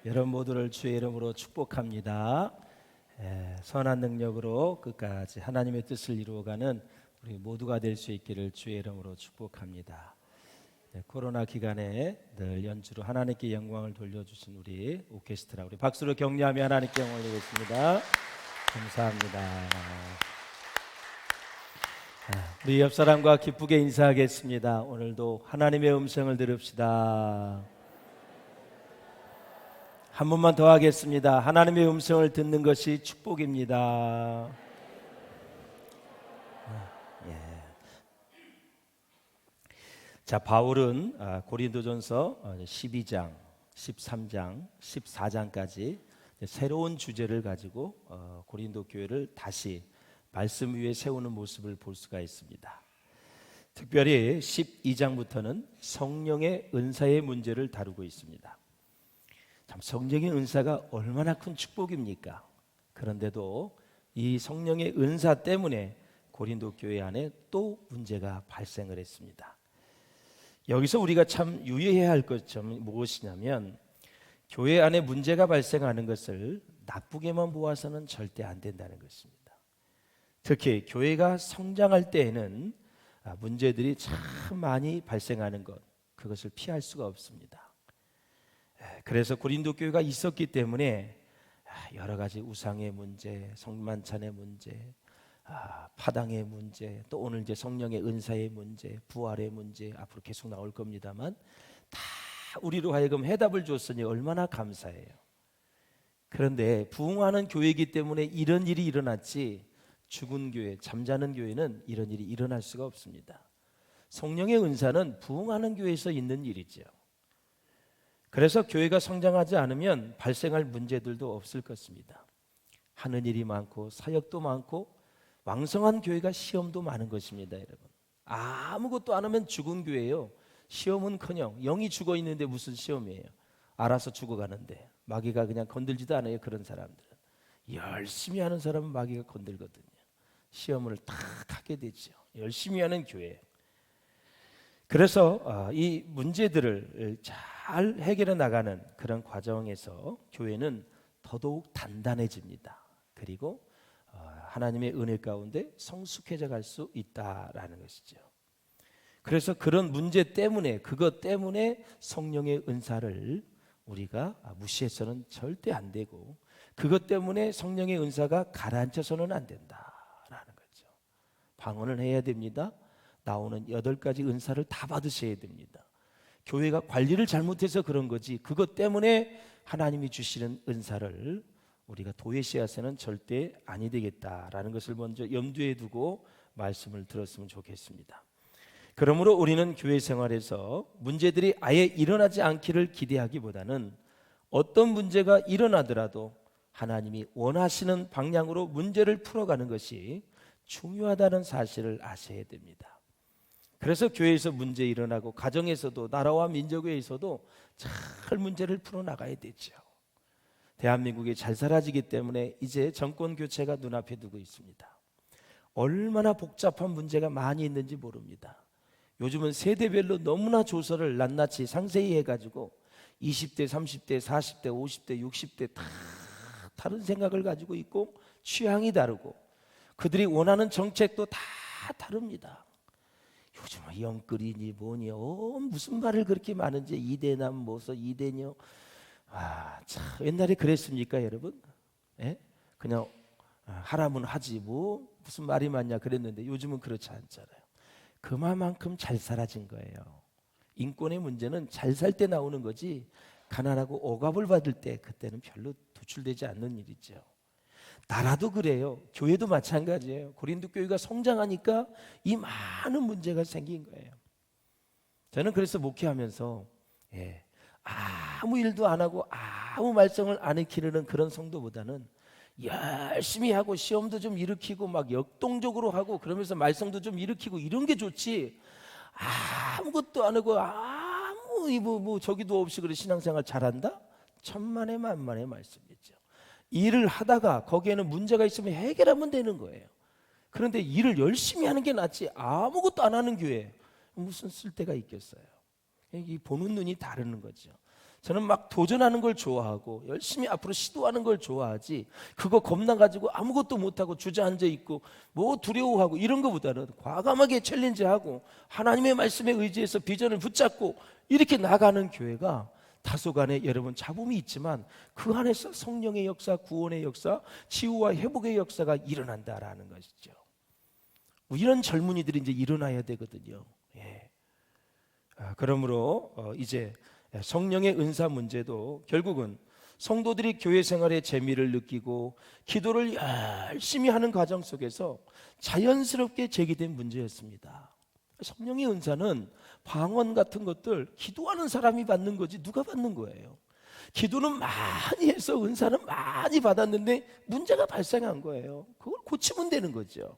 여러분 모두를 주의 이름으로 축복합니다. 선한 능력으로 끝까지 하나님의 뜻을 이루어가는 우리 모두가 될 수 있기를 주의 이름으로 축복합니다. 코로나 기간에 늘 연주로 하나님께 영광을 돌려주신 우리 오케스트라, 우리 박수로 격려하며 하나님께 영광을 드리겠습니다. 감사합니다. 우리 옆 사람과 기쁘게 인사하겠습니다. 오늘도 하나님의 음성을 들읍시다. 한 번만 더 하겠습니다. 하나님의 음성을 듣는 것이 축복입니다. 자, 바울은 고린도전서 12장, 13장, 14장까지 새로운 주제를 가지고 고린도 교회를 다시 말씀 위에 세우는 모습을 볼 수가 있습니다. 특별히 12장부터는 성령의 은사의 문제를 다루고 있습니다. 참, 성령의 은사가 얼마나 큰 축복입니까? 그런데도 이 성령의 은사 때문에 고린도 교회 안에 또 문제가 발생을 했습니다. 여기서 우리가 참 유의해야 할 것은 무엇이냐면, 교회 안에 문제가 발생하는 것을 나쁘게만 보아서는 절대 안 된다는 것입니다. 특히 교회가 성장할 때에는 문제들이 참 많이 발생하는 것, 그것을 피할 수가 없습니다. 그래서 고린도 교회가 있었기 때문에 여러 가지 우상의 문제, 성만찬의 문제, 파당의 문제, 또 오늘 이제 성령의 은사의 문제, 부활의 문제, 앞으로 계속 나올 겁니다만 다 우리로 하여금 해답을 줬으니 얼마나 감사해요. 그런데 부흥하는 교회이기 때문에 이런 일이 일어났지, 죽은 교회, 잠자는 교회는 이런 일이 일어날 수가 없습니다. 성령의 은사는 부흥하는 교회에서 있는 일이죠. 그래서 교회가 성장하지 않으면 발생할 문제들도 없을 것입니다. 하는 일이 많고 사역도 많고 왕성한 교회가 시험도 많은 것입니다. 여러분, 아무것도 안 하면 죽은 교회예요. 시험은커녕 영이 죽어 있는데 무슨 시험이에요? 알아서 죽어가는데 마귀가 그냥 건들지도 않아요. 그런 사람들은 열심히 하는 사람은 마귀가 건들거든요. 시험을 탁 하게 되죠. 열심히 하는 교회. 그래서 이 문제들을 잘 해결해 나가는 그런 과정에서 교회는 더더욱 단단해집니다. 그리고 하나님의 은혜 가운데 성숙해져 갈 수 있다라는 것이죠. 그래서 그런 문제 때문에, 그것 때문에 성령의 은사를 우리가 무시해서는 절대 안 되고, 그것 때문에 성령의 은사가 가라앉혀서는 안 된다라는 거죠. 방언을 해야 됩니다. 나오는 8가지 은사를 다 받으셔야 됩니다. 교회가 관리를 잘못해서 그런 거지, 그것 때문에 하나님이 주시는 은사를 우리가 도외시해서는 절대 아니 되겠다라는 것을 먼저 염두에 두고 말씀을 들었으면 좋겠습니다. 그러므로 우리는 교회 생활에서 문제들이 아예 일어나지 않기를 기대하기보다는 어떤 문제가 일어나더라도 하나님이 원하시는 방향으로 문제를 풀어가는 것이 중요하다는 사실을 아셔야 됩니다. 그래서 교회에서 문제 일어나고 가정에서도 나라와 민족에서도 잘 문제를 풀어나가야 되죠. 대한민국이 잘 살아지기 때문에 이제 정권 교체가 눈앞에 두고 있습니다. 얼마나 복잡한 문제가 많이 있는지 모릅니다. 요즘은 세대별로 너무나 조서를 낱낱이 상세히 해가지고 20대, 30대, 40대, 50대, 60대 다 다른 생각을 가지고 있고 취향이 다르고 그들이 원하는 정책도 다 다릅니다. 요즘은 영끌이니 뭐니 무슨 말을 그렇게 많은지, 이대남 모서 이대녀. 참, 옛날에 그랬습니까 여러분? 그냥 하라면 하지 뭐 무슨 말이 많냐 그랬는데 요즘은 그렇지 않잖아요. 그만큼 잘 살아진 거예요. 인권의 문제는 잘 살 때 나오는 거지, 가난하고 억압을 받을 때 그때는 별로 도출되지 않는 일이죠. 나라도 그래요. 교회도 마찬가지예요. 고린도 교회가 성장하니까 이 많은 문제가 생긴 거예요. 저는 그래서 목회하면서 아무 일도 안 하고 아무 말썽을 안 일으키는 그런 성도보다는 열심히 하고 시험도 좀 일으키고 막 역동적으로 하고 그러면서 말썽도 좀 일으키고 이런 게 좋지, 아무것도 안 하고 아무 뭐 저기도 없이 그래 신앙생활 잘한다? 천만에 만만의 말씀이죠. 일을 하다가 거기에는 문제가 있으면 해결하면 되는 거예요. 그런데 일을 열심히 하는 게 낫지 아무것도 안 하는 교회 무슨 쓸데가 있겠어요. 이 보는 눈이 다르는 거죠. 저는 막 도전하는 걸 좋아하고 열심히 앞으로 시도하는 걸 좋아하지, 그거 겁나가지고 아무것도 못하고 주저앉아 있고 뭐 두려워하고 이런 것보다는 과감하게 챌린지하고 하나님의 말씀에 의지해서 비전을 붙잡고 이렇게 나가는 교회가 다소간에 여러분 잡음이 있지만 그 안에서 성령의 역사, 구원의 역사, 치유와 회복의 역사가 일어난다라는 것이죠. 이런 젊은이들이 이제 일어나야 되거든요. 예. 그러므로 이제 성령의 은사 문제도 결국은 성도들이 교회 생활의 재미를 느끼고 기도를 열심히 하는 과정 속에서 자연스럽게 제기된 문제였습니다. 성령의 은사는 방언 같은 것들 기도하는 사람이 받는 거지 누가 받는 거예요. 기도는 많이 해서 은사는 많이 받았는데 문제가 발생한 거예요. 그걸 고치면 되는 거죠.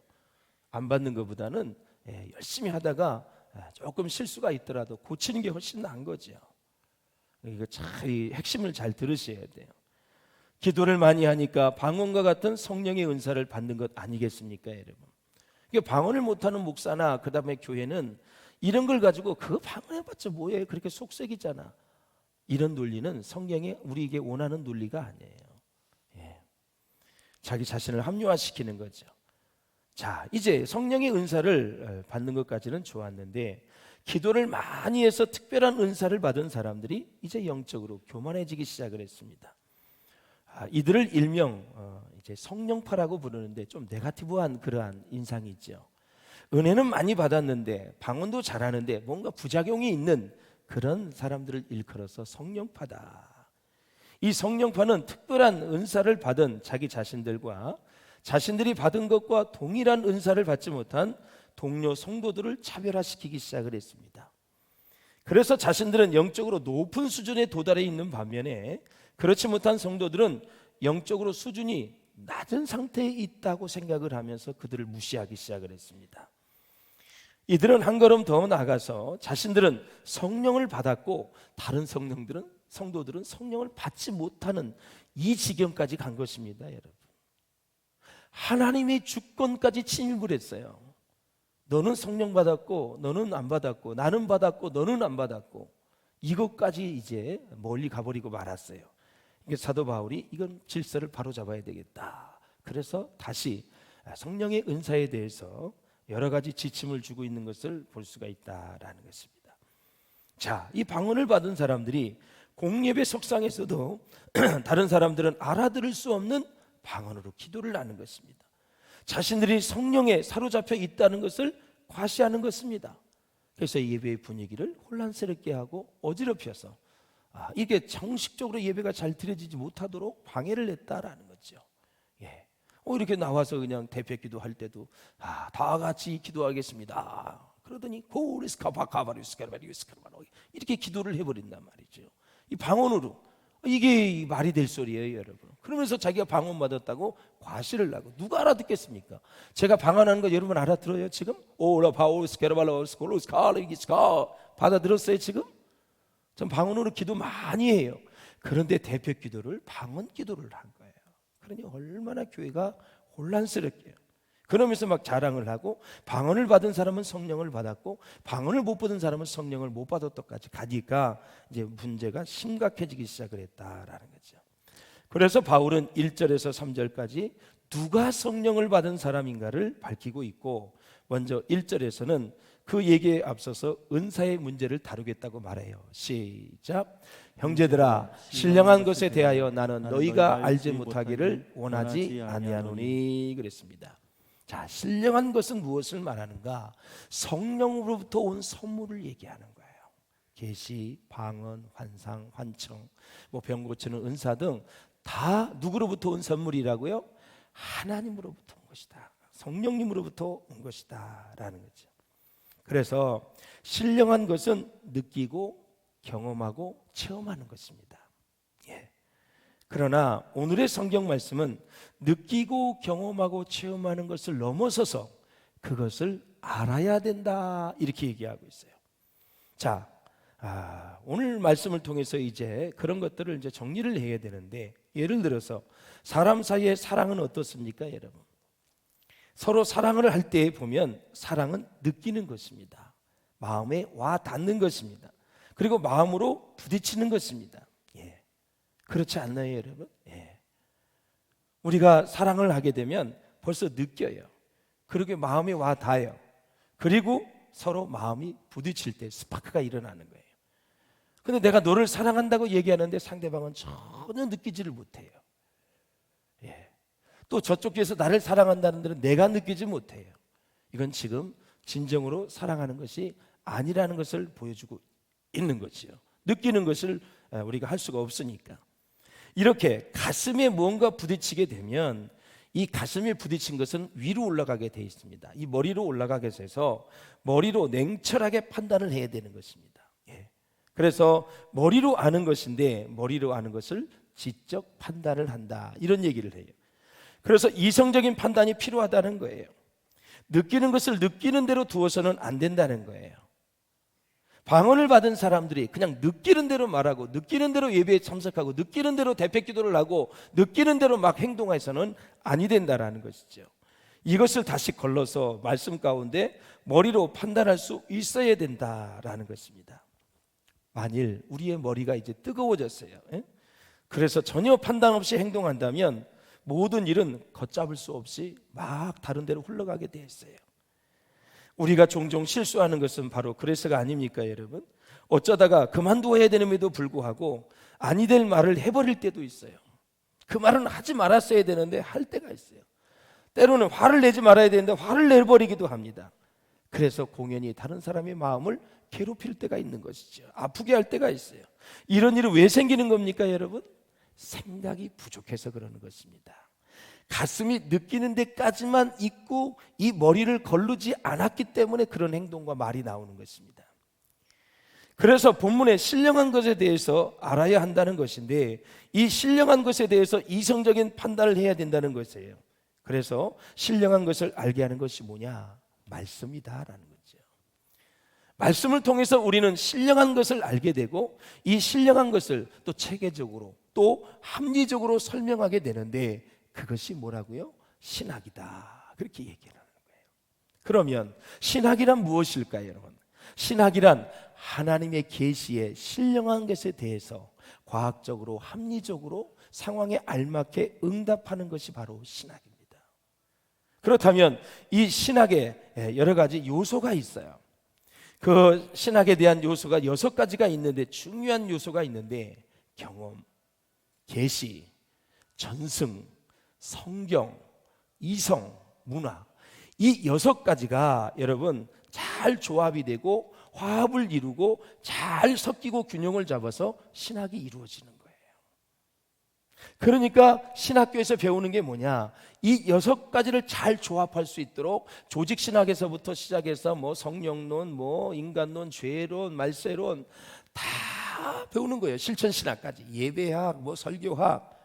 안 받는 것보다는 열심히 하다가 조금 실수가 있더라도 고치는 게 훨씬 나은 거죠. 이거 참 핵심을 잘 들으셔야 돼요. 기도를 많이 하니까 방언과 같은 성령의 은사를 받는 것 아니겠습니까, 여러분? 방언을 못하는 목사나 그 다음에 교회는 이런 걸 가지고 그거 방언해봤자 뭐예요? 그렇게 속색이잖아. 이런 논리는 성경이 우리에게 원하는 논리가 아니에요. 예. 자기 자신을 합리화시키는 거죠. 자, 이제 성령의 은사를 받는 것까지는 좋았는데 기도를 많이 해서 특별한 은사를 받은 사람들이 이제 영적으로 교만해지기 시작을 했습니다. 이들을 일명 이제 성령파라고 부르는데 좀 네거티브한 그러한 인상이 있죠. 은혜는 많이 받았는데 방언도 잘하는데 뭔가 부작용이 있는 그런 사람들을 일컬어서 성령파다. 이 성령파는 특별한 은사를 받은 자기 자신들과 자신들이 받은 것과 동일한 은사를 받지 못한 동료 성도들을 차별화시키기 시작을 했습니다. 그래서 자신들은 영적으로 높은 수준에 도달해 있는 반면에 그렇지 못한 성도들은 영적으로 수준이 낮은 상태에 있다고 생각을 하면서 그들을 무시하기 시작을 했습니다. 이들은 한 걸음 더 나아가서 자신들은 성령을 받았고 다른 성도들은 성령을 받지 못하는 이 지경까지 간 것입니다, 여러분. 하나님의 주권까지 침입을 했어요. 너는 성령 받았고 너는 안 받았고, 나는 받았고 너는 안 받았고, 이것까지 이제 멀리 가버리고 말았어요. 사도 바울이 이건 질서를 바로잡아야 되겠다. 그래서 다시 성령의 은사에 대해서 여러 가지 지침을 주고 있는 것을 볼 수가 있다라는 것입니다. 자, 이 방언을 받은 사람들이 공예배 석상에서도 다른 사람들은 알아들을 수 없는 방언으로 기도를 하는 것입니다. 자신들이 성령에 사로잡혀 있다는 것을 과시하는 것입니다. 그래서 예배의 분위기를 혼란스럽게 하고 어지럽혀서 이게 정식적으로 예배가 잘 드려지지 못하도록 방해를 했다라는 거죠. 예. 이렇게 나와서 그냥 대표 기도할 때도 다 같이 기도하겠습니다. 그러더니 이렇게 기도를 해버린단 말이죠. 이 방언으로. 이게 말이 될 소리예요, 여러분. 그러면서 자기가 방언 받았다고 과시를 하고 누가 알아듣겠습니까? 제가 방언하는 거 여러분 알아들어요 지금? 받아들었어요 지금? 전 방언으로 기도 많이 해요. 그런데 대표 기도를 방언 기도를 한 거예요. 그러니 얼마나 교회가 혼란스럽게요. 그러면서 막 자랑을 하고 방언을 받은 사람은 성령을 받았고 방언을 못 받은 사람은 성령을 못 받았다까지 가니까 이제 문제가 심각해지기 시작을 했다라는 거죠. 그래서 바울은 1절에서 3절까지 누가 성령을 받은 사람인가를 밝히고 있고, 먼저 1절에서는 그 얘기에 앞서서 은사의 문제를 다루겠다고 말해요. 시작. 형제들아, 신령한 것에 대하여 나는 너희가 알지 못하기를 원하지 아니하노니 그랬습니다. 자, 신령한 것은 무엇을 말하는가? 성령으로부터 온 선물을 얘기하는 거예요. 계시, 방언, 환상, 환청, 병 고치는 은사 등 다 누구로부터 온 선물이라고요? 하나님으로부터 온 것이다. 성령님으로부터 온 것이다 라는 거죠. 그래서 신령한 것은 느끼고 경험하고 체험하는 것입니다. 예. 그러나 오늘의 성경 말씀은 느끼고 경험하고 체험하는 것을 넘어서서 그것을 알아야 된다 이렇게 얘기하고 있어요. 자, 오늘 말씀을 통해서 이제 그런 것들을 이제 정리를 해야 되는데, 예를 들어서 사람 사이의 사랑은 어떻습니까, 여러분? 서로 사랑을 할 때 보면 사랑은 느끼는 것입니다. 마음에 와 닿는 것입니다. 그리고 마음으로 부딪히는 것입니다. 그렇지 않나요, 여러분? 예. 우리가 사랑을 하게 되면 벌써 느껴요. 그렇게 마음이 와 닿아요. 그리고 서로 마음이 부딪힐 때 스파크가 일어나는 거예요. 근데 내가 너를 사랑한다고 얘기하는데 상대방은 전혀 느끼지를 못해요. 예. 또 저쪽에서 나를 사랑한다는 데는 내가 느끼지 못해요. 이건 지금 진정으로 사랑하는 것이 아니라는 것을 보여주고 있는 거지요. 느끼는 것을 우리가 할 수가 없으니까. 이렇게 가슴에 무언가 부딪히게 되면 이 가슴에 부딪힌 것은 위로 올라가게 돼 있습니다. 이 머리로 올라가게 돼서 머리로 냉철하게 판단을 해야 되는 것입니다. 예. 그래서 머리로 아는 것인데 머리로 아는 것을 지적 판단을 한다, 이런 얘기를 해요. 그래서 이성적인 판단이 필요하다는 거예요. 느끼는 것을 느끼는 대로 두어서는 안 된다는 거예요. 방언을 받은 사람들이 그냥 느끼는 대로 말하고 느끼는 대로 예배에 참석하고 느끼는 대로 대패기도를 하고 느끼는 대로 막 행동해서는 아니 된다라는 것이죠. 이것을 다시 걸러서 말씀 가운데 머리로 판단할 수 있어야 된다라는 것입니다. 만일 우리의 머리가 이제 뜨거워졌어요. 그래서 전혀 판단 없이 행동한다면 모든 일은 걷잡을 수 없이 막 다른 데로 흘러가게 돼 있어요. 우리가 종종 실수하는 것은 바로 그래서가 아닙니까, 여러분? 어쩌다가 그만둬야 되는데도 불구하고 아니 될 말을 해버릴 때도 있어요. 그 말은 하지 말았어야 되는데 할 때가 있어요. 때로는 화를 내지 말아야 되는데 화를 내버리기도 합니다. 그래서 공연히 다른 사람의 마음을 괴롭힐 때가 있는 것이죠. 아프게 할 때가 있어요. 이런 일은 왜 생기는 겁니까, 여러분? 생각이 부족해서 그러는 것입니다. 가슴이 느끼는 데까지만 있고 이 머리를 거르지 않았기 때문에 그런 행동과 말이 나오는 것입니다. 그래서 본문에 신령한 것에 대해서 알아야 한다는 것인데 이 신령한 것에 대해서 이성적인 판단을 해야 된다는 것이에요. 그래서 신령한 것을 알게 하는 것이 뭐냐? 말씀이다라는 거죠. 말씀을 통해서 우리는 신령한 것을 알게 되고 이 신령한 것을 또 체계적으로 또 합리적으로 설명하게 되는데 그것이 뭐라고요? 신학이다, 그렇게 얘기를 하는 거예요. 그러면 신학이란 무엇일까요, 여러분? 신학이란 하나님의 계시의 신령한 것에 대해서 과학적으로 합리적으로 상황에 알맞게 응답하는 것이 바로 신학입니다. 그렇다면 이 신학에 여러 가지 요소가 있어요. 그 신학에 대한 요소가 6가지가 있는데 중요한 요소가 있는데 경험, 계시, 전승, 성경, 이성, 문화, 이 6가지가 여러분 잘 조합이 되고 화합을 이루고 잘 섞이고 균형을 잡아서 신학이 이루어지는 거예요. 그러니까 신학교에서 배우는 게 뭐냐? 이 6가지를 잘 조합할 수 있도록 조직신학에서부터 시작해서 뭐 성령론, 뭐 인간론, 죄론, 말세론 다 배우는 거예요. 실천신학까지, 예배학, 뭐 설교학.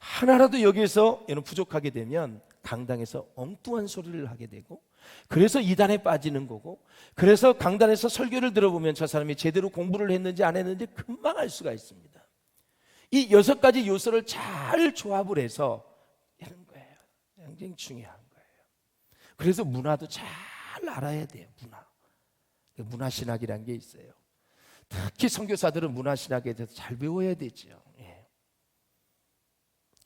하나라도 여기에서 여러분 부족하게 되면 강당에서 엉뚱한 소리를 하게 되고 그래서 이단에 빠지는 거고 그래서 강단에서 설교를 들어보면 저 사람이 제대로 공부를 했는지 안 했는지 금방 알 수가 있습니다. 이 6가지 요소를 잘 조합을 해서 이런 거예요. 굉장히 중요한 거예요. 그래서 문화도 잘 알아야 돼요. 문화신학이라는 게 있어요. 특히 선교사들은 문화신학에 대해서 잘 배워야 되죠.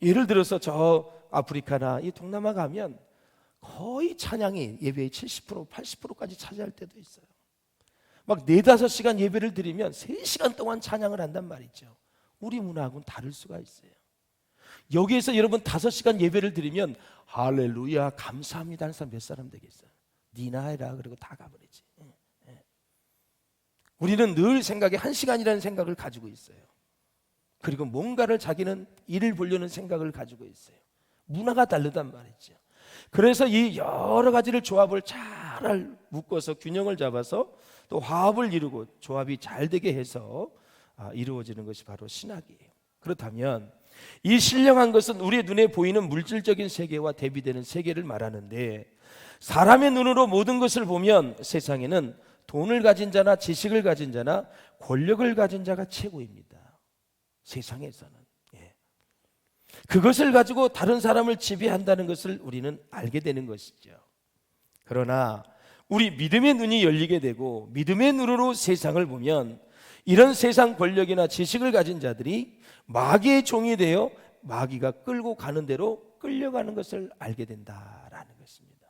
예를 들어서 저 아프리카나 이 동남아 가면 거의 찬양이 예배의 70%, 80%까지 차지할 때도 있어요. 막 4-5시간 예배를 드리면 3시간 동안 찬양을 한단 말이죠. 우리 문화하고는 다를 수가 있어요. 여기에서 여러분 5시간 예배를 드리면 할렐루야 감사합니다 하는 사람 몇 사람 되겠어요? 니나 해라 그리고 다 가버리지. 우리는 늘 생각에 1시간이라는 생각을 가지고 있어요. 그리고 뭔가를 자기는 일을 보려는 생각을 가지고 있어요. 문화가 다르단 말이죠. 그래서 이 여러 가지를 조합을 잘 묶어서 균형을 잡아서 또 화합을 이루고 조합이 잘 되게 해서 이루어지는 것이 바로 신학이에요. 그렇다면 이 신령한 것은 우리의 눈에 보이는 물질적인 세계와 대비되는 세계를 말하는데 사람의 눈으로 모든 것을 보면 세상에는 돈을 가진 자나 지식을 가진 자나 권력을 가진 자가 최고입니다. 세상에서는. 그것을 가지고 다른 사람을 지배한다는 것을 우리는 알게 되는 것이죠. 그러나 우리 믿음의 눈이 열리게 되고 믿음의 눈으로 세상을 보면 이런 세상 권력이나 지식을 가진 자들이 마귀의 종이 되어 마귀가 끌고 가는 대로 끌려가는 것을 알게 된다라는 것입니다.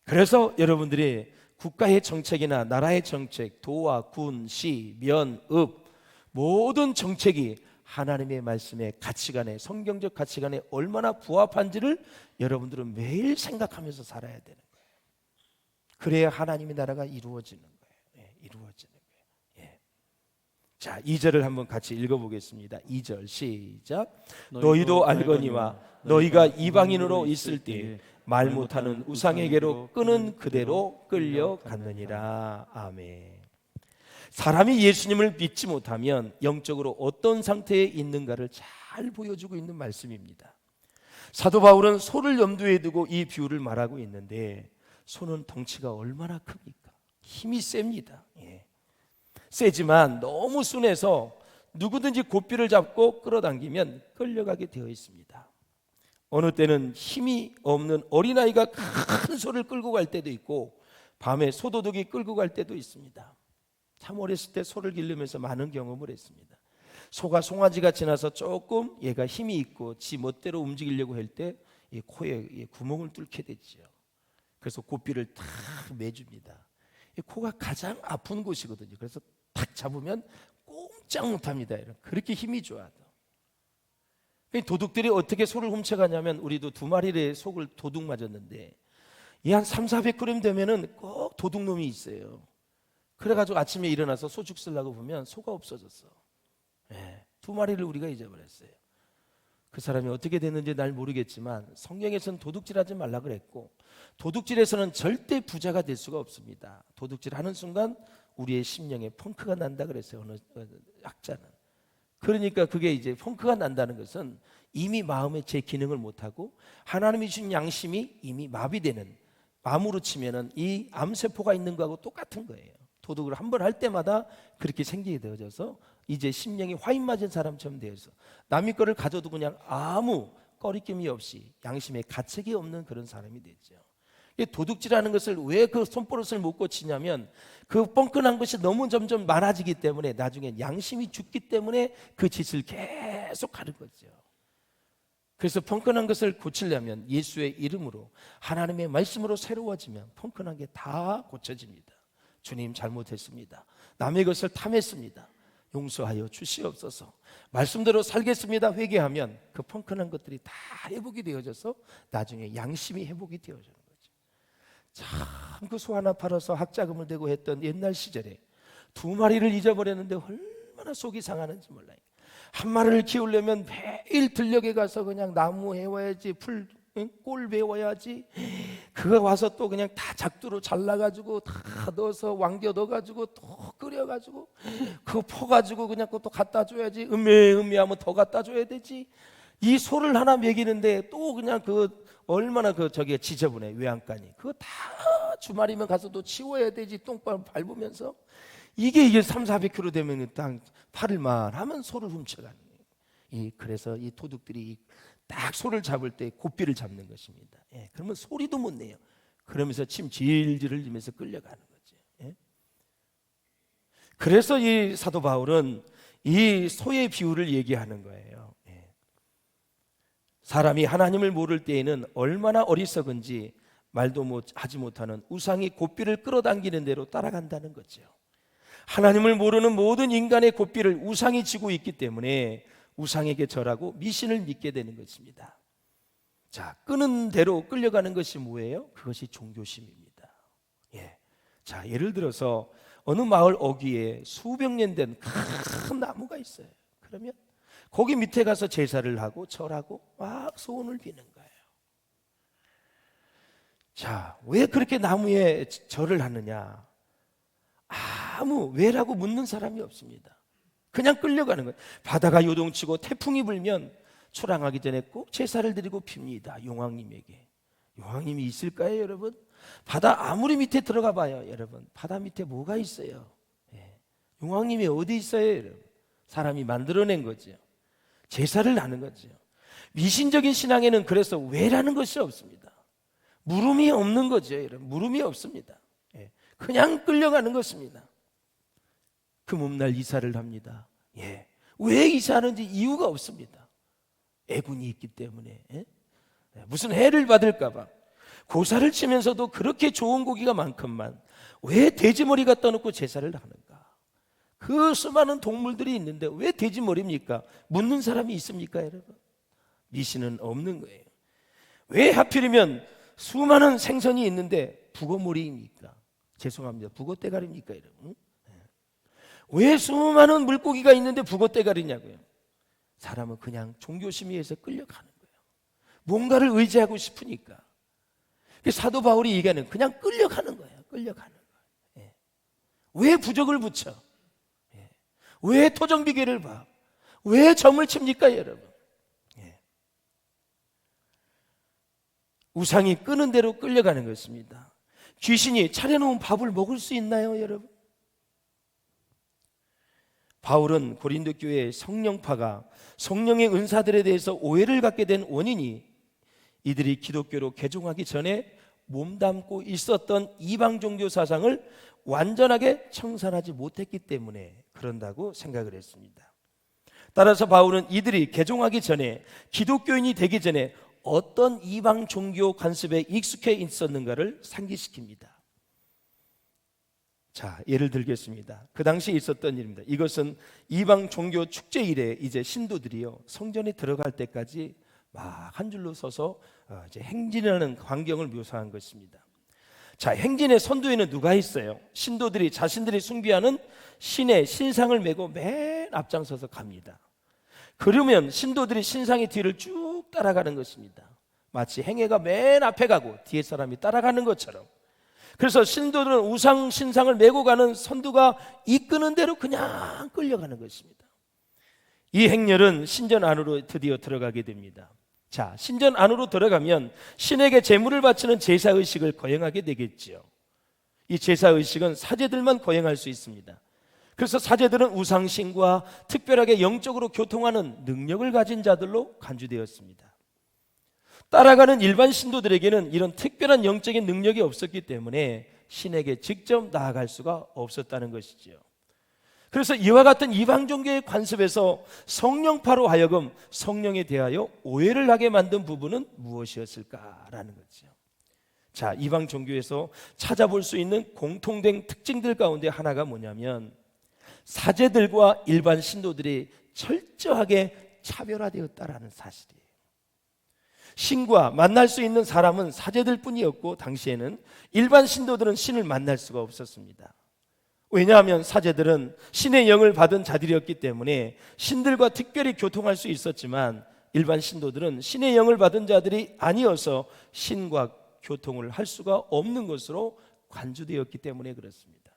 그래서 여러분들이 국가의 정책이나 나라의 정책, 도와 군, 시, 면, 읍 모든 정책이 하나님의 말씀의 가치관에, 성경적 가치관에 얼마나 부합한지를 여러분들은 매일 생각하면서 살아야 되는 거예요. 그래야 하나님의 나라가 이루어지는 거예요. 이루어지는 거예요. 자, 2절을 한번 같이 읽어보겠습니다. 2절 시작. 너희도 알거니와 너희가 이방인으로 있을 때에 말 못하는 우상에게로 끄는 그대로 끌려갔느니라. 아멘. 사람이 예수님을 믿지 못하면 영적으로 어떤 상태에 있는가를 잘 보여주고 있는 말씀입니다. 사도 바울은 소를 염두에 두고 이 비유를 말하고 있는데, 소는 덩치가 얼마나 큽니까? 힘이 셉니다. 세지만 너무 순해서 누구든지 고삐를 잡고 끌어당기면 끌려가게 되어 있습니다. 어느 때는 힘이 없는 어린아이가 큰 소를 끌고 갈 때도 있고, 밤에 소도둑이 끌고 갈 때도 있습니다. 참 어렸을 때 소를 기르면서 많은 경험을 했습니다. 소가 송아지가 지나서 조금 얘가 힘이 있고 지 멋대로 움직이려고 할 때 이 코에 구멍을 뚫게 되죠. 그래서 고삐를 탁 매줍니다. 이 코가 가장 아픈 곳이거든요. 그래서 탁 잡으면 꼼짝 못합니다. 그렇게 힘이 좋아도. 도둑들이 어떻게 소를 훔쳐가냐면, 우리도 2마리의 속을 도둑 맞았는데 이 한 300-400g 되면은 꼭 도둑놈이 있어요. 그래가지고 아침에 일어나서 소 죽쓰려고 보면 소가 없어졌어. 2마리를 우리가 잊어버렸어요. 그 사람이 어떻게 됐는지 날 모르겠지만 성경에서는 도둑질하지 말라 그랬고, 도둑질에서는 절대 부자가 될 수가 없습니다. 도둑질하는 순간 우리의 심령에 펑크가 난다 그랬어요. 어느 학자는. 그러니까 그게 이제 펑크가 난다는 것은 이미 마음의 제 기능을 못하고 하나님이 주신 양심이 이미 마비되는, 암으로 치면은 이 암세포가 있는 거하고 똑같은 거예요. 도둑을 한 번 할 때마다 그렇게 생기게 되어져서 이제 심령이 화인 맞은 사람처럼 되어서 남의 거를 가져도 그냥 아무 꺼리낌이 없이 양심에 가책이 없는 그런 사람이 됐죠. 도둑질하는 것을 왜 그 손버릇을 못 고치냐면, 그 뻥끈한 것이 너무 점점 많아지기 때문에 나중에 양심이 죽기 때문에 그 짓을 계속 하는 거죠. 그래서 펑크난 것을 고치려면 예수의 이름으로, 하나님의 말씀으로 새로워지면 펑크난 게 다 고쳐집니다. 주님 잘못했습니다. 남의 것을 탐했습니다. 용서하여 주시옵소서. 말씀대로 살겠습니다. 회개하면 그 펑크난 것들이 다 회복이 되어져서 나중에 양심이 회복이 되어져요. 참 그 소 하나 팔아서 학자금을 대고 했던 옛날 시절에 2마리를 잊어버렸는데 얼마나 속이 상하는지 몰라요. 1마리를 키우려면 매일 들녘에 가서 그냥 나무 해와야지, 꼴 베워야지, 그거 와서 또 그냥 다 작두로 잘라가지고 다 넣어서 왕겨 넣어가지고 또 끓여가지고 그거 퍼가지고 그냥 그것도 갖다 줘야지, 음미하면 더 갖다 줘야 되지. 이 소를 하나 먹이는데 또 그냥 그 얼마나 그 저게 지저분해, 외양간이. 그거 다 주말이면 가서 또 치워야 되지, 똥발 밟으면서. 이게 300-400kg 되면 딱 팔을만 하면 소를 훔쳐가는 거예요. 그래서 이 도둑들이 딱 소를 잡을 때 고삐를 잡는 것입니다. 그러면 소리도 못 내요. 그러면서 침 질질 흘리면서 끌려가는 거죠. 그래서 이 사도 바울은 이 소의 비유를 얘기하는 거예요. 사람이 하나님을 모를 때에는 얼마나 어리석은지 말도 하지 못하는 우상이 고삐를 끌어당기는 대로 따라간다는 거죠. 하나님을 모르는 모든 인간의 고삐를 우상이 지고 있기 때문에 우상에게 절하고 미신을 믿게 되는 것입니다. 자, 끄는 대로 끌려가는 것이 뭐예요? 그것이 종교심입니다. 자, 예를 들어서 어느 마을 어귀에 수백 년 된 큰 나무가 있어요. 그러면 거기 밑에 가서 제사를 하고 절하고 막 소원을 비는 거예요. 자, 왜 그렇게 나무에 절을 하느냐? 아무 왜라고 묻는 사람이 없습니다. 그냥 끌려가는 거예요. 바다가 요동치고 태풍이 불면 초랑하기 전에 꼭 제사를 드리고 핍니다. 용왕님에게. 용왕님이 있을까요, 여러분? 바다 아무리 밑에 들어가 봐요, 여러분. 바다 밑에 뭐가 있어요? 용왕님이 어디 있어요, 여러분? 사람이 만들어낸 거죠. 제사를 하는 거죠. 미신적인 신앙에는 그래서 왜라는 것이 없습니다. 물음이 없는 거죠, 여러분. 물음이 없습니다. 그냥 끌려가는 것입니다. 금음날 이사를 합니다. 예. 왜 이사하는지 이유가 없습니다. 애군이 있기 때문에. 예? 무슨 해를 받을까 봐. 고사를 치면서도 그렇게 좋은 고기가 많건만 왜 돼지머리 갖다 놓고 제사를 하는가? 그 수많은 동물들이 있는데 왜 돼지머리입니까? 묻는 사람이 있습니까, 여러분? 미신은 없는 거예요. 왜 하필이면 수많은 생선이 있는데 북어머리입니까? 죄송합니다. 북어대가리입니까, 여러분? 왜 수많은 물고기가 있는데 북어대가리냐고요? 사람은 그냥 종교심의에서 끌려가는 거예요. 뭔가를 의지하고 싶으니까. 사도 바울이 얘기하는 그냥 끌려가는 거예요. 끌려가는 거예요. 예. 왜 부적을 붙여? 예. 왜 토정비계를 봐? 왜 점을 칩니까, 여러분? 예. 우상이 끄는 대로 끌려가는 것입니다. 귀신이 차려놓은 밥을 먹을 수 있나요, 여러분? 바울은 고린도 교회의 성령파가 성령의 은사들에 대해서 오해를 갖게 된 원인이 이들이 기독교로 개종하기 전에 몸담고 있었던 이방 종교 사상을 완전하게 청산하지 못했기 때문에 그런다고 생각을 했습니다. 따라서 바울은 이들이 개종하기 전에, 기독교인이 되기 전에 어떤 이방 종교 관습에 익숙해 있었는가를 상기시킵니다. 자, 예를 들겠습니다. 그 당시 있었던 일입니다. 이것은 이방 종교 축제일에 이제 신도들이요, 성전에 들어갈 때까지 막 한 줄로 서서 이제 행진하는 광경을 묘사한 것입니다. 자, 행진의 선두에는 누가 있어요? 신도들이 자신들이 숭배하는 신의 신상을 메고 맨 앞장서서 갑니다. 그러면 신도들이 신상의 뒤를 쭉 따라가는 것입니다. 마치 행해가 맨 앞에 가고 뒤에 사람이 따라가는 것처럼. 그래서 신도들은 우상 신상을 메고 가는 선두가 이끄는 대로 그냥 끌려가는 것입니다. 이 행렬은 신전 안으로 드디어 들어가게 됩니다. 자, 신전 안으로 들어가면 신에게 제물을 바치는 제사의식을 거행하게 되겠죠. 이 제사의식은 사제들만 거행할 수 있습니다. 그래서 사제들은 우상신과 특별하게 영적으로 교통하는 능력을 가진 자들로 간주되었습니다. 따라가는 일반 신도들에게는 이런 특별한 영적인 능력이 없었기 때문에 신에게 직접 나아갈 수가 없었다는 것이죠. 그래서 이와 같은 이방 종교의 관습에서 성령파로 하여금 성령에 대하여 오해를 하게 만든 부분은 무엇이었을까라는 거죠. 자, 이방 종교에서 찾아볼 수 있는 공통된 특징들 가운데 하나가 뭐냐면 사제들과 일반 신도들이 철저하게 차별화되었다라는 사실이에요. 신과 만날 수 있는 사람은 사제들 뿐이었고, 당시에는 일반 신도들은 신을 만날 수가 없었습니다. 왜냐하면 사제들은 신의 영을 받은 자들이었기 때문에 신들과 특별히 교통할 수 있었지만, 일반 신도들은 신의 영을 받은 자들이 아니어서 신과 교통을 할 수가 없는 것으로 관주되었기 때문에 그렇습니다.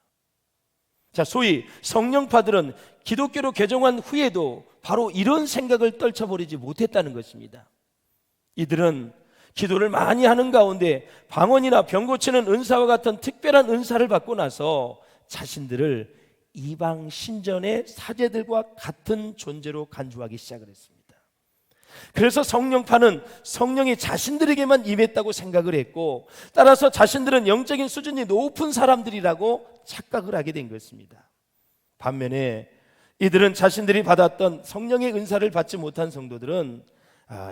자, 소위 성령파들은 기독교로 개종한 후에도 바로 이런 생각을 떨쳐버리지 못했다는 것입니다. 이들은 기도를 많이 하는 가운데 방언이나 병 고치는 은사와 같은 특별한 은사를 받고 나서 자신들을 이방 신전의 사제들과 같은 존재로 간주하기 시작을 했습니다. 그래서 성령파는 성령이 자신들에게만 임했다고 생각을 했고, 따라서 자신들은 영적인 수준이 높은 사람들이라고 착각을 하게 된 것입니다. 반면에 이들은 자신들이 받았던 성령의 은사를 받지 못한 성도들은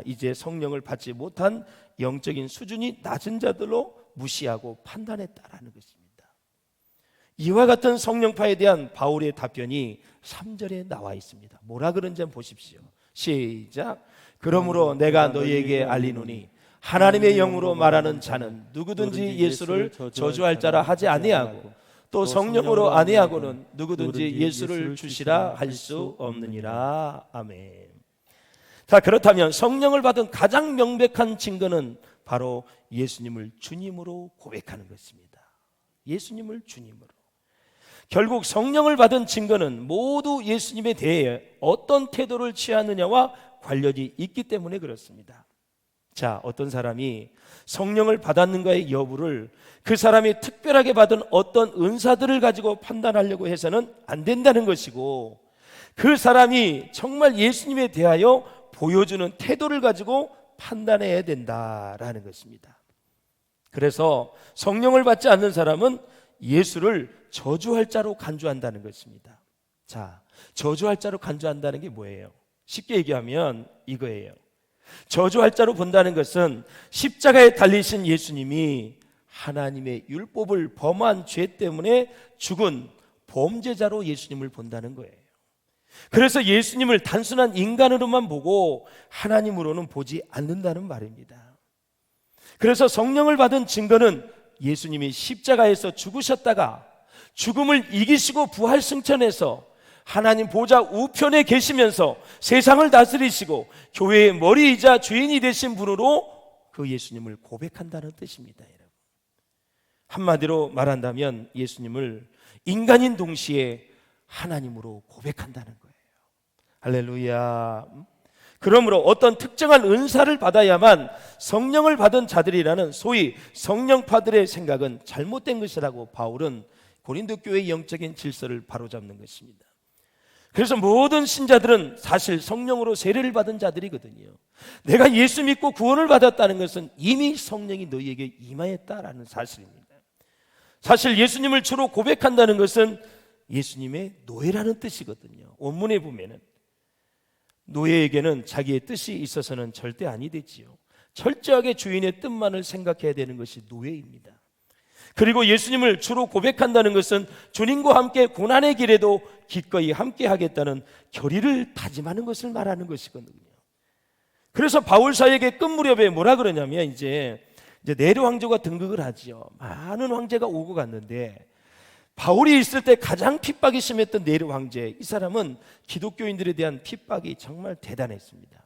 이제 성령을 받지 못한 영적인 수준이 낮은 자들로 무시하고 판단했다라는 것입니다. 이와 같은 성령파에 대한 바울의 답변이 3절에 나와 있습니다. 뭐라 그런지 한번 보십시오. 시작. 그러므로 내가 너희에게 알리노니 하나님의 영으로 말하는 자는 누구든지 예수를 저주할 자라 하지 아니하고 또 성령으로 아니하고는 누구든지 예수를 주시라 할 수 없느니라. 아멘. 자, 그렇다면 성령을 받은 가장 명백한 증거는 바로 예수님을 주님으로 고백하는 것입니다. 예수님을 주님으로. 결국 성령을 받은 증거는 모두 예수님에 대해 어떤 태도를 취하느냐와 관련이 있기 때문에 그렇습니다. 자, 어떤 사람이 성령을 받았는가의 여부를 그 사람이 특별하게 받은 어떤 은사들을 가지고 판단하려고 해서는 안 된다는 것이고, 그 사람이 정말 예수님에 대하여 보여주는 태도를 가지고 판단해야 된다라는 것입니다. 그래서 성령을 받지 않는 사람은 예수를 저주할 자로 간주한다는 것입니다. 자, 저주할 자로 간주한다는 게 뭐예요? 쉽게 얘기하면 이거예요. 저주할 자로 본다는 것은 십자가에 달리신 예수님이 하나님의 율법을 범한 죄 때문에 죽은 범죄자로 예수님을 본다는 거예요. 그래서 예수님을 단순한 인간으로만 보고 하나님으로는 보지 않는다는 말입니다. 그래서 성령을 받은 증거는 예수님이 십자가에서 죽으셨다가 죽음을 이기시고 부활승천해서 하나님 보좌 우편에 계시면서 세상을 다스리시고 교회의 머리이자 주인이 되신 분으로 그 예수님을 고백한다는 뜻입니다. 여러분. 한마디로 말한다면 예수님을 인간인 동시에 하나님으로 고백한다는 거예요. 할렐루야. 그러므로 어떤 특정한 은사를 받아야만 성령을 받은 자들이라는 소위 성령파들의 생각은 잘못된 것이라고 바울은 고린도 교회의 영적인 질서를 바로잡는 것입니다. 그래서 모든 신자들은 사실 성령으로 세례를 받은 자들이거든요. 내가 예수 믿고 구원을 받았다는 것은 이미 성령이 너희에게 임하였다라는 사실입니다. 사실 예수님을 주로 고백한다는 것은 예수님의 노예라는 뜻이거든요. 원문에 보면은 노예에게는 자기의 뜻이 있어서는 절대 아니 되지요. 철저하게 주인의 뜻만을 생각해야 되는 것이 노예입니다. 그리고 예수님을 주로 고백한다는 것은 주님과 함께 고난의 길에도 기꺼이 함께 하겠다는 결의를 다짐하는 것을 말하는 것이거든요. 그래서 바울 사역의 끝 무렵에 뭐라 그러냐면 이제 네로 황제가 등극을 하지요. 많은 황제가 오고 갔는데 바울이 있을 때 가장 핍박이 심했던 네로 황제, 이 사람은 기독교인들에 대한 핍박이 정말 대단했습니다.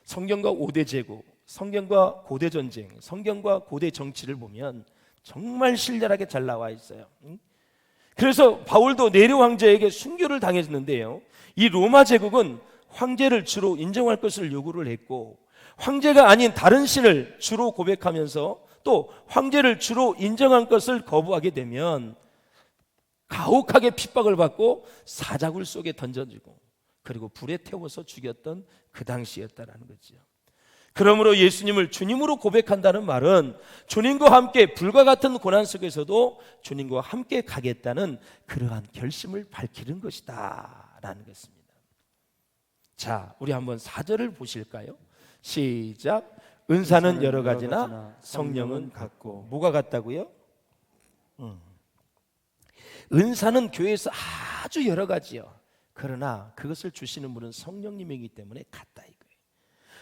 성경과 5대 제국, 성경과 고대 전쟁, 성경과 고대 정치를 보면 정말 신랄하게 잘 나와 있어요. 그래서 바울도 네로 황제에게 순교를 당했는데요, 이 로마 제국은 황제를 주로 인정할 것을 요구를 했고 황제가 아닌 다른 신을 주로 고백하면서 또 황제를 주로 인정한 것을 거부하게 되면 가혹하게 핍박을 받고 사자굴 속에 던져주고 그리고 불에 태워서 죽였던 그 당시였다라는 거죠. 그러므로 예수님을 주님으로 고백한다는 말은 주님과 함께 불과 같은 고난 속에서도 주님과 함께 가겠다는 그러한 결심을 밝히는 것이다 라는 것입니다. 자, 우리 한번 4절을 보실까요? 시작. 은사는 여러 가지나 성령은 같고. 뭐가 같다고요? 은사는 교회에서 아주 여러 가지요. 그러나 그것을 주시는 분은 성령님이기 때문에 같다 이거예요.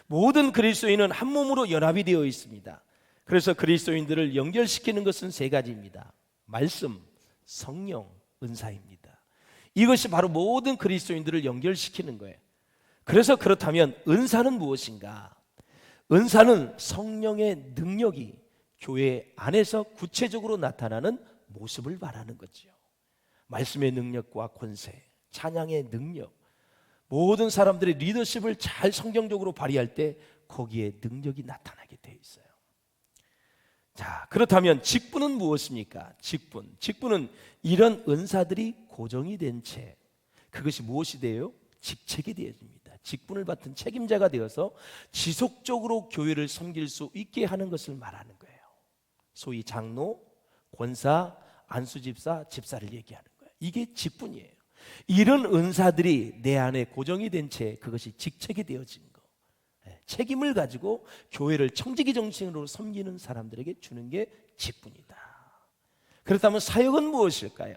모든 그리스도인은 한 몸으로 연합이 되어 있습니다. 그래서 그리스도인들을 연결시키는 것은 3가지입니다. 말씀, 성령, 은사입니다. 이것이 바로 모든 그리스도인들을 연결시키는 거예요. 그래서 그렇다면 은사는 무엇인가? 은사는 성령의 능력이 교회 안에서 구체적으로 나타나는 모습을 말하는 거죠. 말씀의 능력과 권세, 찬양의 능력, 모든 사람들의 리더십을 잘 성경적으로 발휘할 때 거기에 능력이 나타나게 되어 있어요. 자, 그렇다면 직분은 무엇입니까? 직분은 이런 은사들이 고정이 된 채 그것이 무엇이 돼요? 직책이 되어집니다. 직분을 맡은 책임자가 되어서 지속적으로 교회를 섬길 수 있게 하는 것을 말하는 거예요. 소위 장로, 권사, 안수집사, 집사를 얘기하는 거예요. 이게 직분이에요. 이런 은사들이 내 안에 고정이 된 채 그것이 직책이 되어진 거, 책임을 가지고 교회를 청지기 정신으로 섬기는 사람들에게 주는 게 직분이다. 그렇다면 사역은 무엇일까요?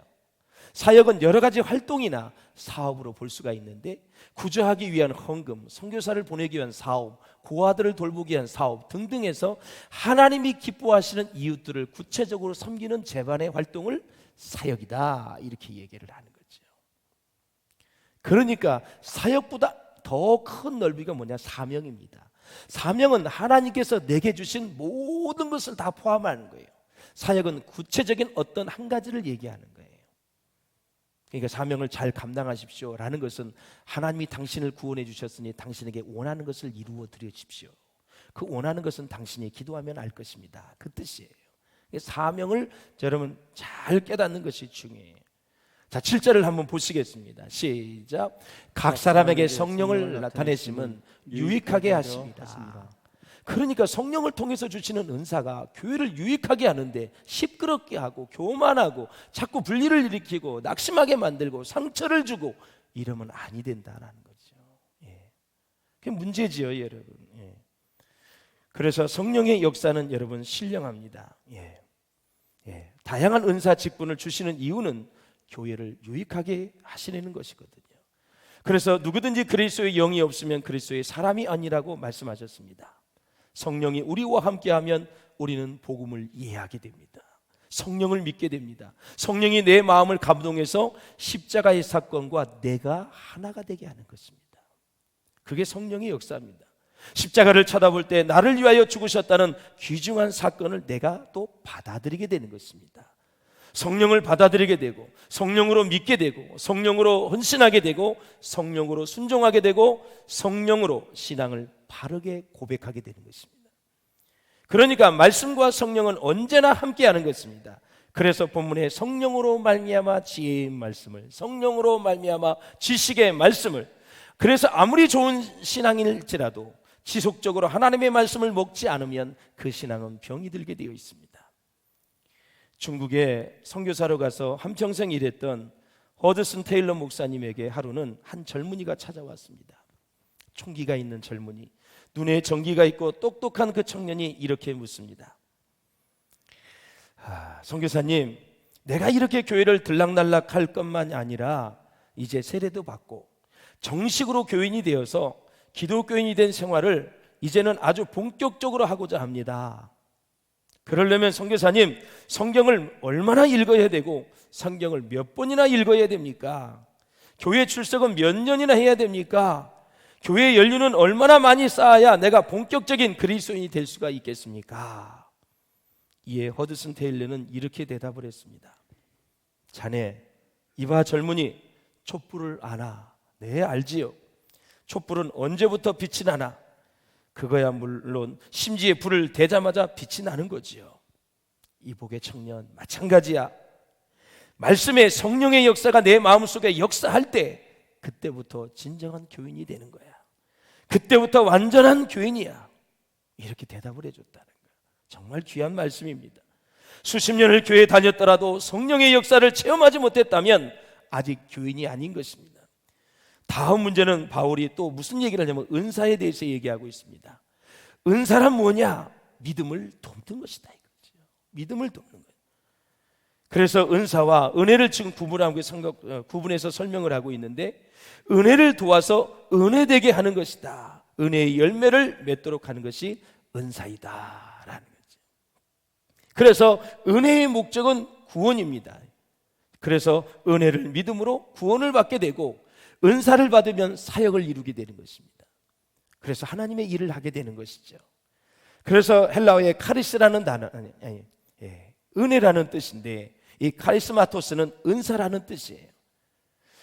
사역은 여러 가지 활동이나 사업으로 볼 수가 있는데 구조하기 위한 헌금, 선교사를 보내기 위한 사업, 고아들을 돌보기 위한 사업 등등해서 하나님이 기뻐하시는 이웃들을 구체적으로 섬기는 재반의 활동을 사역이다 이렇게 얘기를 하는 거죠. 그러니까 사역보다 더 큰 넓이가 뭐냐? 사명입니다. 사명은 하나님께서 내게 주신 모든 것을 다 포함하는 거예요. 사역은 구체적인 어떤 한 가지를 얘기하는 거예요. 그러니까 사명을 잘 감당하십시오 라는 것은 하나님이 당신을 구원해 주셨으니 당신에게 원하는 것을 이루어 드려 주십시오. 그 원하는 것은 당신이 기도하면 알 것입니다. 그 뜻이에요. 사명을 여러분 잘 깨닫는 것이 중요해요. 자, 7절을 한번 보시겠습니다. 시작. 각 사람에게 성령을 나타내심은 유익하게 하십니다. 그러니까 성령을 통해서 주시는 은사가 교회를 유익하게 하는데 시끄럽게 하고 교만하고 자꾸 분리를 일으키고 낙심하게 만들고 상처를 주고 이러면 아니 된다라는 거죠. 그게 문제지요, 여러분. 그래서 성령의 역사는 여러분 신령합니다. 다양한 은사 직분을 주시는 이유는 교회를 유익하게 하시려는 것이거든요. 그래서 누구든지 그리스도의 영이 없으면 그리스도의 사람이 아니라고 말씀하셨습니다. 성령이 우리와 함께하면 우리는 복음을 이해하게 됩니다. 성령을 믿게 됩니다. 성령이 내 마음을 감동해서 십자가의 사건과 내가 하나가 되게 하는 것입니다. 그게 성령의 역사입니다. 십자가를 쳐다볼 때 나를 위하여 죽으셨다는 귀중한 사건을 내가 또 받아들이게 되는 것입니다. 성령을 받아들이게 되고 성령으로 믿게 되고 성령으로 헌신하게 되고 성령으로 순종하게 되고 성령으로 신앙을 바르게 고백하게 되는 것입니다. 그러니까 말씀과 성령은 언제나 함께하는 것입니다. 그래서 본문에 성령으로 말미암아 지혜의 말씀을, 성령으로 말미암아 지식의 말씀을, 그래서 아무리 좋은 신앙일지라도 지속적으로 하나님의 말씀을 먹지 않으면 그 신앙은 병이 들게 되어 있습니다. 중국에 선교사로 가서 한평생 일했던 허드슨 테일러 목사님에게 하루는 한 젊은이가 찾아왔습니다. 총기가 있는 젊은이, 눈에 전기가 있고 똑똑한 그 청년이 이렇게 묻습니다. 선교사님, 내가 이렇게 교회를 들락날락 할 것만 아니라 이제 세례도 받고 정식으로 교인이 되어서 기독교인이 된 생활을 이제는 아주 본격적으로 하고자 합니다. 그러려면 선교사님, 성경을 얼마나 읽어야 되고 성경을 몇 번이나 읽어야 됩니까? 교회 출석은 몇 년이나 해야 됩니까? 교회 연륜은 얼마나 많이 쌓아야 내가 본격적인 그리스도인이 될 수가 있겠습니까? 이에 허드슨 테일러는 이렇게 대답을 했습니다. 자네, 이봐 젊은이, 촛불을 아나? 네, 알지요. 촛불은 언제부터 빛이 나나? 그거야 물론 심지에 불을 대자마자 빛이 나는 거지요. 이복의 청년, 마찬가지야. 말씀의 성령의 역사가 내 마음속에 역사할 때 그때부터 진정한 교인이 되는 거야. 그때부터 완전한 교인이야. 이렇게 대답을 해줬다는 거야. 정말 귀한 말씀입니다. 수십 년을 교회에 다녔더라도 성령의 역사를 체험하지 못했다면 아직 교인이 아닌 것입니다. 다음 문제는 바울이 또 무슨 얘기를 하냐면 은사에 대해서 얘기하고 있습니다. 은사란 뭐냐? 믿음을 돕는 것이다 이거죠. 믿음을 돕는 거예요. 그래서 은사와 은혜를 지금 구분해서 설명을 하고 있는데, 은혜를 도와서 은혜되게 하는 것이다, 은혜의 열매를 맺도록 하는 것이 은사이다 라는 거죠. 그래서 은혜의 목적은 구원입니다. 그래서 은혜를 믿음으로 구원을 받게 되고 은사를 받으면 사역을 이루게 되는 것입니다. 그래서 하나님의 일을 하게 되는 것이죠. 그래서 헬라어의 카리스라는 단어, 은혜라는 뜻인데 이 카리스마토스는 은사라는 뜻이에요.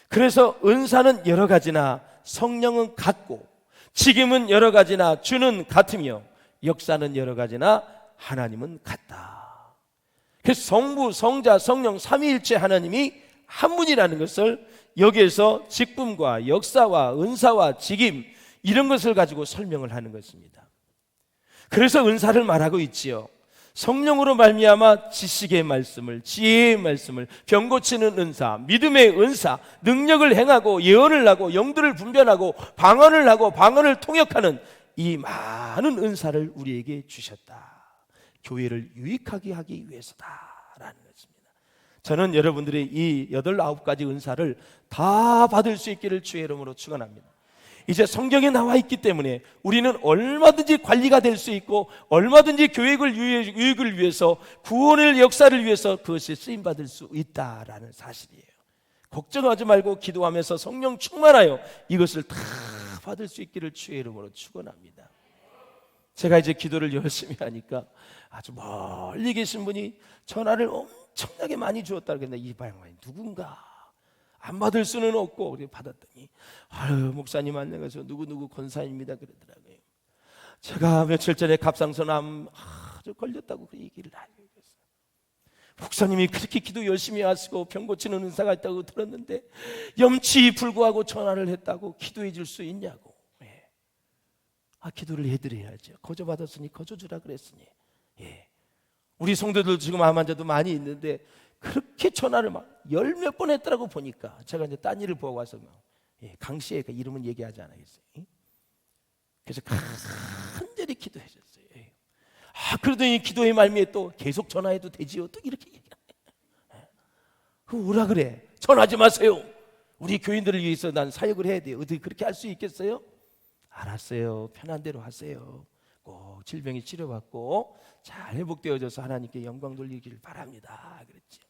그래서 은사는 여러 가지나 성령은 같고 직임은 여러 가지나 주는 같으며 역사는 여러 가지나 하나님은 같다. 그래서 성부, 성자, 성령 삼위일체 하나님이 한 분이라는 것을 여기에서 직분과 역사와 은사와 직임 이런 것을 가지고 설명을 하는 것입니다. 그래서 은사를 말하고 있지요. 성령으로 말미암아 지식의 말씀을, 지혜의 말씀을, 병 고치는 은사, 믿음의 은사, 능력을 행하고 예언을 하고 영들을 분별하고 방언을 하고 방언을 통역하는 이 많은 은사를 우리에게 주셨다. 교회를 유익하게 하기 위해서다라는 것입니다. 저는 여러분들의 이 8, 9가지 은사를 다 받을 수 있기를 주의 이름으로 축원합니다. 이제 성경에 나와 있기 때문에 우리는 얼마든지 관리가 될 수 있고 얼마든지 교육을 유익을 위해서 구원의 역사를 위해서 그것이 쓰임받을 수 있다라는 사실이에요. 걱정하지 말고 기도하면서 성령 충만하여 이것을 다 받을 수 있기를 주의 이름으로 축원합니다. 제가 이제 기도를 열심히 하니까 아주 멀리 계신 분이 전화를 엄청나게 많이 주었다고 했는데 이 방향이 누군가 안 받을 수는 없고 우리 받았더니 아유 목사님 안녕하세요 누구누구 권사입니다 그러더라고요. 제가 며칠 전에 갑상선암 아주 걸렸다고 그 얘기를 하고 있어요. 목사님이 그렇게 기도 열심히 하시고 병 고치는 은사가 있다고 들었는데 염치 불구하고 전화를 했다고 기도해 줄 수 있냐고. 기도를 해드려야죠. 거저 받았으니 거저 주라 그랬으니. 우리 성도들 지금 암 환자도 많이 있는데 그렇게 전화를 막 열 몇 번 했더라고. 보니까 제가 이제 딴 일을 보고 와서 강씨의 그 이름은 얘기하지 않아야겠어요. 그래서 간절히 기도해줬어요. 그러더니 기도의 말미에 또 계속 전화해도 되지요. 또 이렇게 얘기해요. 오라 그래. 전화하지 마세요. 우리 교인들을 위해서 난 사역을 해야 돼요. 어떻게 그렇게 할 수 있겠어요? 알았어요. 편한 대로 하세요. 꼭 질병이 치료받고 잘 회복되어져서 하나님께 영광 돌리기를 바랍니다. 그랬죠.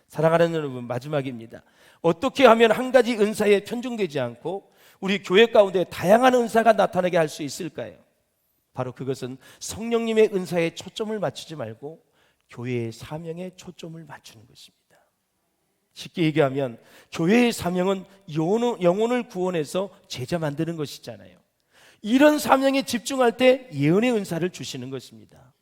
사랑하는 여러분, 마지막입니다. 어떻게 하면 한 가지 은사에 편중되지 않고 우리 교회 가운데 다양한 은사가 나타나게 할 수 있을까요? 바로 그것은 성령님의 은사에 초점을 맞추지 말고 교회의 사명에 초점을 맞추는 것입니다. 쉽게 얘기하면 교회의 사명은 영혼을 구원해서 제자 만드는 것이잖아요. 이런 사명에 집중할 때 예언의 은사를 주시는 것입니다.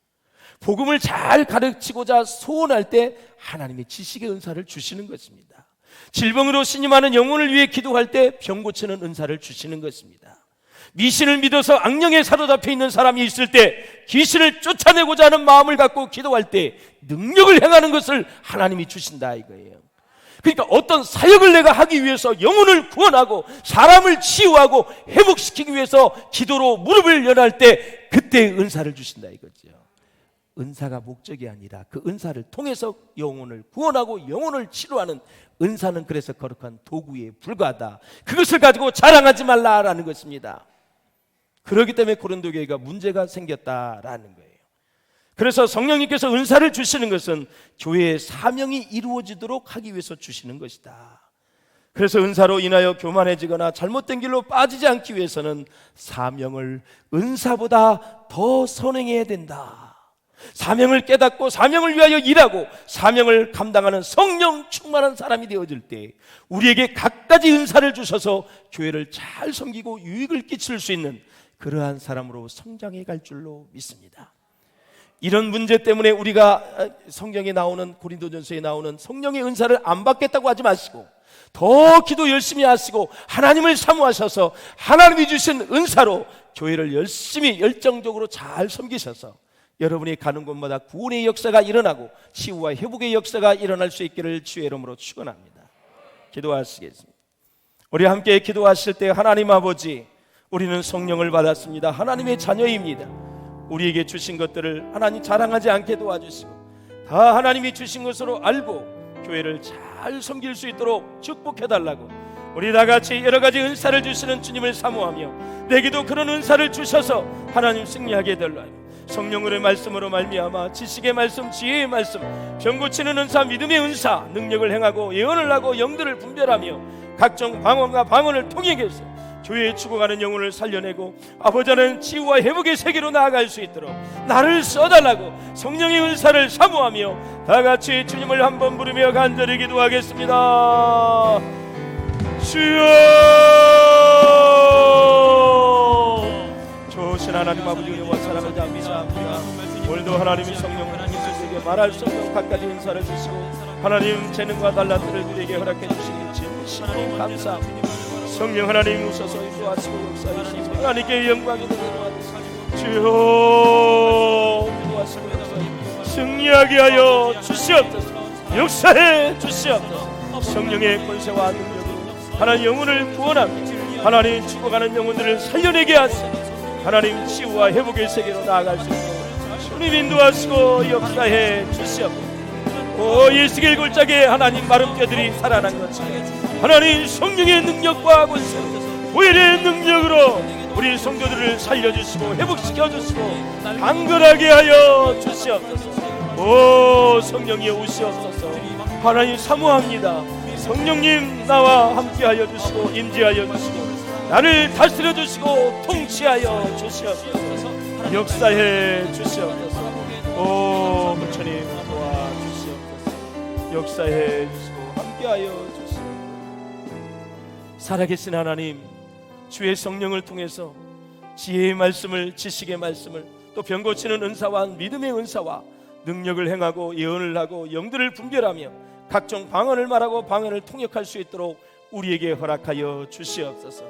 복음을 잘 가르치고자 소원할 때 하나님의 지식의 은사를 주시는 것입니다. 질병으로 신임하는 영혼을 위해 기도할 때 병 고치는 은사를 주시는 것입니다. 미신을 믿어서 악령에 사로잡혀 있는 사람이 있을 때 귀신을 쫓아내고자 하는 마음을 갖고 기도할 때 능력을 행하는 것을 하나님이 주신다 이거예요. 그러니까 어떤 사역을 내가 하기 위해서 영혼을 구원하고 사람을 치유하고 회복시키기 위해서 기도로 무릎을 연할 때 그때 은사를 주신다 이거죠. 은사가 목적이 아니라 그 은사를 통해서 영혼을 구원하고 영혼을 치료하는 은사는 그래서 거룩한 도구에 불과하다. 그것을 가지고 자랑하지 말라라는 것입니다. 그렇기 때문에 고린도 교회가 문제가 생겼다라는 거예요. 그래서 성령님께서 은사를 주시는 것은 교회의 사명이 이루어지도록 하기 위해서 주시는 것이다. 그래서 은사로 인하여 교만해지거나 잘못된 길로 빠지지 않기 위해서는 사명을 은사보다 더 선행해야 된다. 사명을 깨닫고 사명을 위하여 일하고 사명을 감당하는 성령 충만한 사람이 되어질 때 우리에게 갖가지 은사를 주셔서 교회를 잘 섬기고 유익을 끼칠 수 있는 그러한 사람으로 성장해 갈 줄로 믿습니다. 이런 문제 때문에 우리가 성경에 나오는 고린도전서에 나오는 성령의 은사를 안 받겠다고 하지 마시고 더 기도 열심히 하시고 하나님을 사모하셔서 하나님이 주신 은사로 교회를 열심히 열정적으로 잘 섬기셔서 여러분이 가는 곳마다 구원의 역사가 일어나고 치유와 회복의 역사가 일어날 수 있기를 주의 이름으로 축원합니다. 기도하시겠습니다. 우리 함께 기도하실 때 하나님 아버지, 우리는 성령을 받았습니다. 하나님의 자녀입니다. 우리에게 주신 것들을 하나님 자랑하지 않게 도와주시고 다 하나님이 주신 것으로 알고 교회를 잘 섬길 수 있도록 축복해달라고 우리 다같이 여러가지 은사를 주시는 주님을 사모하며 내게도 그런 은사를 주셔서 하나님 승리하게 해달라고 성령의 말씀으로 말미암아 지식의 말씀, 지혜의 말씀, 병 고치는 은사, 믿음의 은사, 능력을 행하고 예언을 하고 영들을 분별하며 각종 방언과 방언을 통해서 교회에 죽어가는 영혼을 살려내고 아버지는 치유와 회복의 세계로 나아갈 수 있도록 나를 써달라고 성령의 은사를 사모하며 다같이 주님을 한번 부르며 간절히 기도하겠습니다. 주여, 좋으신 하나님 아버지 은혜와 사랑을 감사합니다. 오늘도 하나님의 성령 우리에게 말할 수 없는 갖가지 은사를 주시고 하나님 재능과 달란트를 우리에게 허락해 주시니 진심으로 감사합니다. 성령 하나님 오셔서 인도하시고 역사하시고 하나님께 영광이 되도록 주여 인도하시고 역사하시고 승리하게 하여 주시옵소서. 역사해 주시옵소서. 성령의 권세와 능력으로 하나님 영혼을 구원하며 하나님 죽어가는 영혼들을 살려내게 하시고 하나님 치유와 회복의 세계로 나아갈 수 있도록 주님 인도하시고 역사해 주시옵소서. 오 예수의 골짜기에 하나님 마른 뼈들이 살아난 것처럼 하나님 성령의 능력과 권세, 보혈의 능력으로 우리 성도들을 살려주시고 회복시켜주시고 강건하게 하여 주시옵소서. 오 성령이 오시옵소서. 하나님 사모합니다. 성령님 나와 함께하여 주시고 임재하여 주시고 나를 다스려 주시고 통치하여 주시옵소서. 역사해 주시옵소서. 오 부처님 도와주시옵소서. 역사해 주시고 함께하여 주시옵소서. 살아계신 하나님, 주의 성령을 통해서 지혜의 말씀을, 지식의 말씀을, 또 병 고치는 은사와 믿음의 은사와 능력을 행하고 예언을 하고 영들을 분별하며 각종 방언을 말하고 방언을 통역할 수 있도록 우리에게 허락하여 주시옵소서.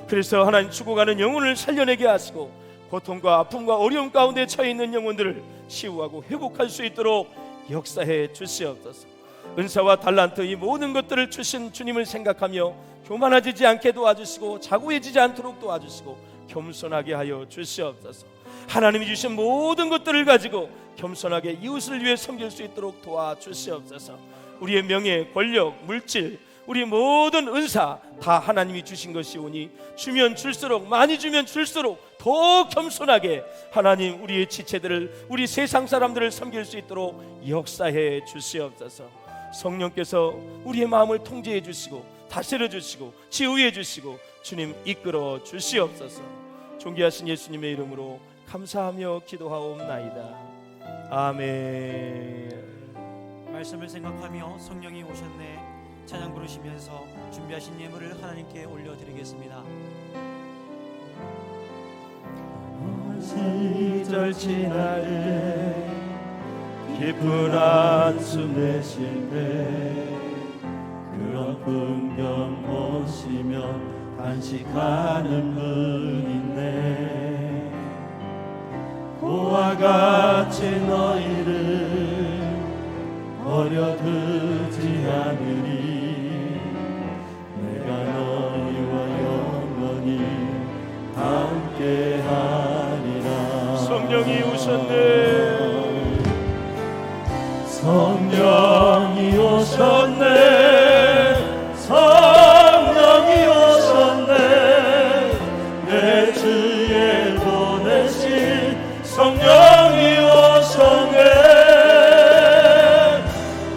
그래서 하나님 죽어가는 영혼을 살려내게 하시고 고통과 아픔과 어려움 가운데 처해 있는 영혼들을 치유하고 회복할 수 있도록 역사해 주시옵소서. 은사와 달란트 이 모든 것들을 주신 주님을 생각하며 교만해지지 않게 도와주시고 자고해지지 않도록 도와주시고 겸손하게 하여 주시옵소서. 하나님이 주신 모든 것들을 가지고 겸손하게 이웃을 위해 섬길 수 있도록 도와주시옵소서. 우리의 명예, 권력, 물질, 우리 모든 은사 다 하나님이 주신 것이오니 주면 줄수록, 많이 주면 줄수록 더 겸손하게 하나님 우리의 지체들을, 우리 세상 사람들을 섬길 수 있도록 역사해 주시옵소서. 성령께서 우리의 마음을 통제해 주시고 다스려 주시고 치유해 주시고 주님 이끌어 주시옵소서. 존귀하신 예수님의 이름으로 감사하며 기도하옵나이다. 아멘. 말씀을 생각하며 성령이 오셨네 찬양 부르시면서 준비하신 예물을 하나님께 올려드리겠습니다. 시절 지날 때 깊은 한숨 내쉴 때 그런 풍경 보시며 단식하는 분인데 그와 같이 너희를 버려두지 않으리. 내가 너희와 영원히 함께하리라. 성령이 오셨네. 성령이 오셨네. 성령이 오셨네. 내 주에 보내신 성령이 오셨네.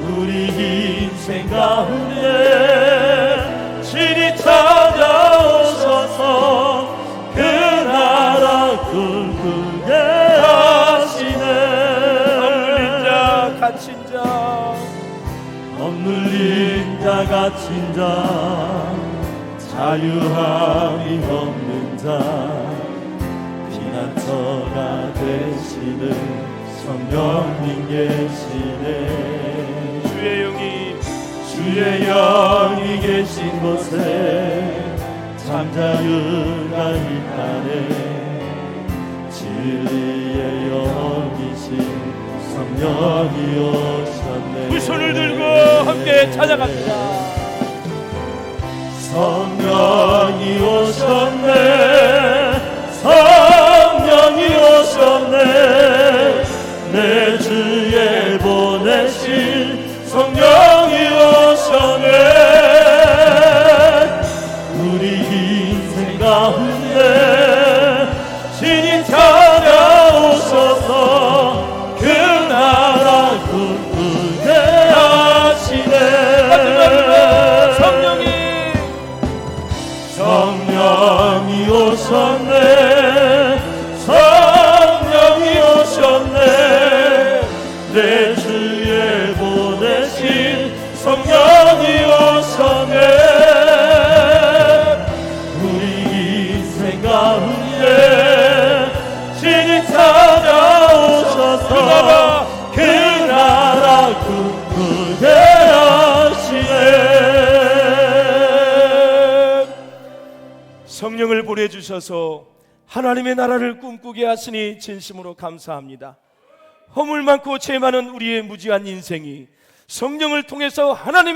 우리 인생 가운데 신이 찾아오셔서 그 나라 꿈꾸게 하시네. 갇힌 자, 억눌린 자 갇힌 자 자유함이 없는 자 피난처가 되시는 성령님 계시네. 주의 영이 계신 곳에 잠자유가 있다네. 진리의 영이신 성령이 오셨네. 두 손을 들고 함께 찬양합니다. 성령이 오셨네. 성령이 오셨네. 내 주에 보내신 성령이 오셨네. 우리 인생 가운데 신이 찾아오셔서 그 나라 꿈꾸게 하시네. 성령이 오셨네. 성령이 오셨네. 내 주에 보내신 성령이 오셨네. 우리 인생 가운데 신이 찾아오셔서 그 나라 꿈꾸게 하시네. 성령을 보내주셔서 하나님의 나라를 꿈꾸게 하시니 진심으로 감사합니다. 허물 많고 죄 많은 우리의 무지한 인생이 성령을 통해서 하나님의